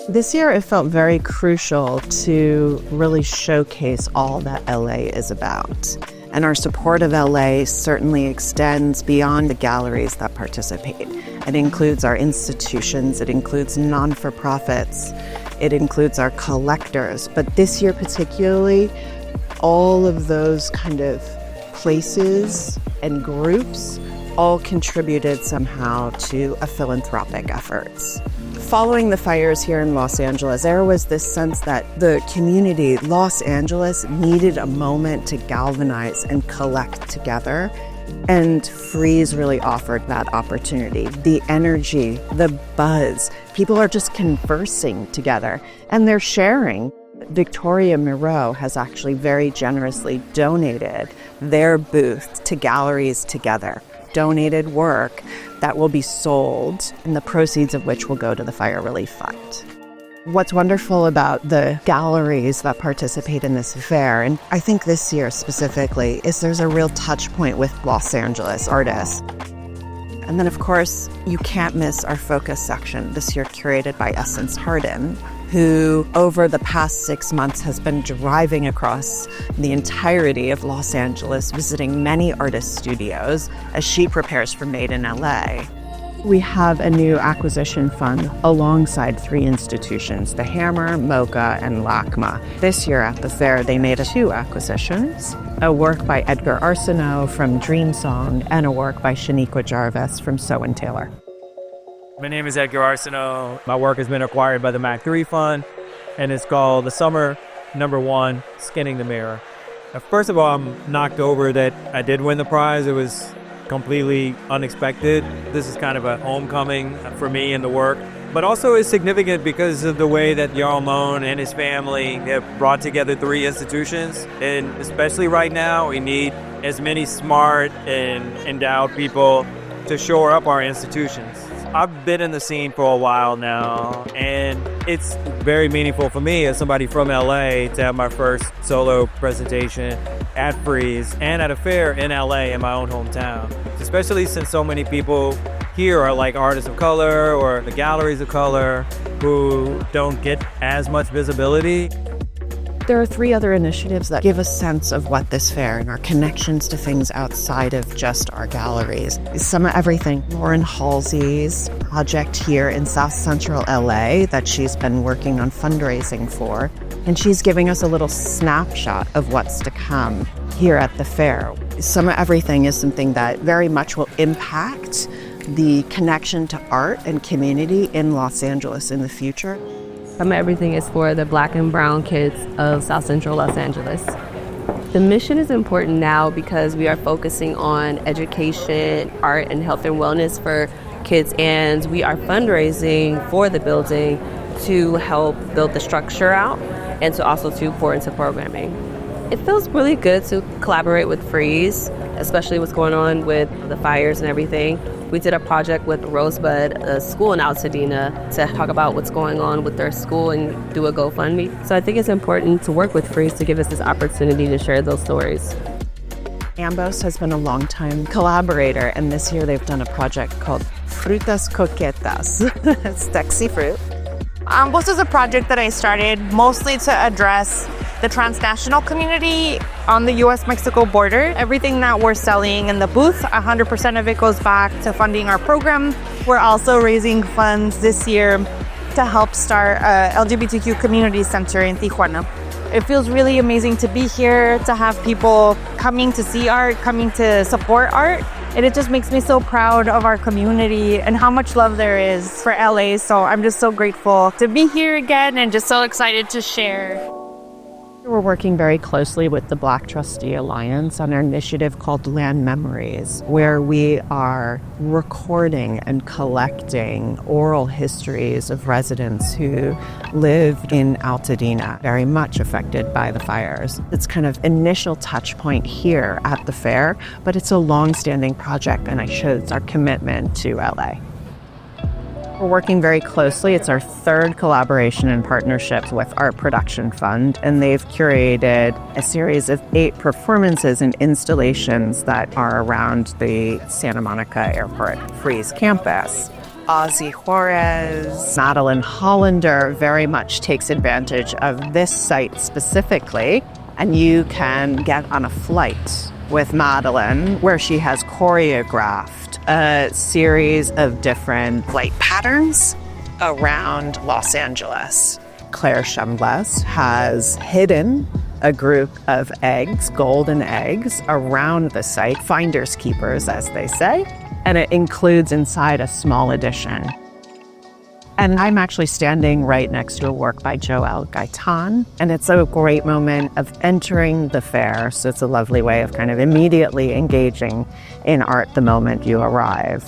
This year, it felt very crucial to really showcase all that LA is about. And our support of LA certainly extends beyond the galleries that participate. It includes our institutions, it includes non-for-profits, it includes our collectors. But this year particularly, all of those kind of places and groups all contributed somehow to a philanthropic efforts. Following the fires here in Los Angeles, there was this sense that the community, Los Angeles, needed a moment to galvanize and collect together. And Frieze really offered that opportunity. The energy, the buzz, people are just conversing together and they're sharing. Victoria Moreau has actually very generously donated their booth to Galleries Together. Donated work that will be sold and the proceeds of which will go to the Fire Relief Fund. What's wonderful about the galleries that participate in this fair, and I think this year specifically, is there's a real touch point with Los Angeles artists. And then of course, you can't miss our focus section, this year curated by Essence Hardin, who over the past 6 months has been driving across the entirety of Los Angeles, visiting many artist studios as she prepares for Made in LA. We have a new acquisition fund alongside 3 institutions, the Hammer, MoCA, and LACMA. This year at the fair, they made 2 acquisitions, a work by Edgar Arceneaux from Dream Song and a work by Shaniqua Jarvis from Sew & Taylor. My name is Edgar Arceneaux. My work has been acquired by the Mac 3 Fund, and it's called The Summer #1, Skinning the Mirror. First of all, I'm knocked over that I did win the prize. It was completely unexpected. This is kind of a homecoming for me in the work, but also it's significant because of the way that Jarl Moon and his family have brought together 3 institutions. And especially right now, we need as many smart and endowed people to shore up our institutions. I've been in the scene for a while now, and it's very meaningful for me as somebody from LA to have my first solo presentation at Frieze and at a fair in LA in my own hometown. Especially since so many people here are like artists of color or the galleries of color who don't get as much visibility. There are 3 other initiatives that give a sense of what this fair and our connections to things outside of just our galleries. Summaeverythang, Lauren Halsey's project here in South Central LA that she's been working on fundraising for. And she's giving us a little snapshot of what's to come here at the fair. Summaeverythang is something that very much will impact the connection to art and community in Los Angeles in the future. Summaeverythang is for the Black and brown kids of South Central Los Angeles. The mission is important now because we are focusing on education, art, and health and wellness for kids, and we are fundraising for the building to help build the structure out and to also to pour into programming. It feels really good to collaborate with Frieze, especially what's going on with the fires and everything. We did a project with Rosebud, a school in Altadena, to talk about what's going on with their school and do a GoFundMe. So I think it's important to work with Frieze to give us this opportunity to share those stories. AMBOS has been a longtime collaborator, and this year they've done a project called Frutas Coquetas. It's sexy fruit. AMBOS is a project that I started mostly to address the transnational community on the U.S.-Mexico border. Everything that we're selling in the booth, 100% of it goes back to funding our program. We're also raising funds this year to help start a LGBTQ community center in Tijuana. It feels really amazing to be here, to have people coming to see art, coming to support art. And it just makes me so proud of our community and how much love there is for LA. So I'm just so grateful to be here again and just so excited to share. We're working very closely with the Black Trustee Alliance on an initiative called Land Memories, where we are recording and collecting oral histories of residents who lived in Altadena, very much affected by the fires. It's kind of initial touch point here at the fair, but it's a long-standing project, and it shows our commitment to LA. We're working very closely. It's our 3rd collaboration and partnership with Art Production Fund, and they've curated a series of 8 performances and installations that are around the Santa Monica Airport Frieze campus. Ozzy Juarez. Madeline Hollander very much takes advantage of this site specifically, and you can get on a flight with Madeline where she has choreographed a series of different flight patterns around Los Angeles. Claire Chambliss has hidden a group of eggs, golden eggs, around the site, finders keepers, as they say, and it includes inside a small addition. And I'm actually standing right next to a work by Joel Gaitan, and it's a great moment of entering the fair, so it's a lovely way of kind of immediately engaging in art the moment you arrive.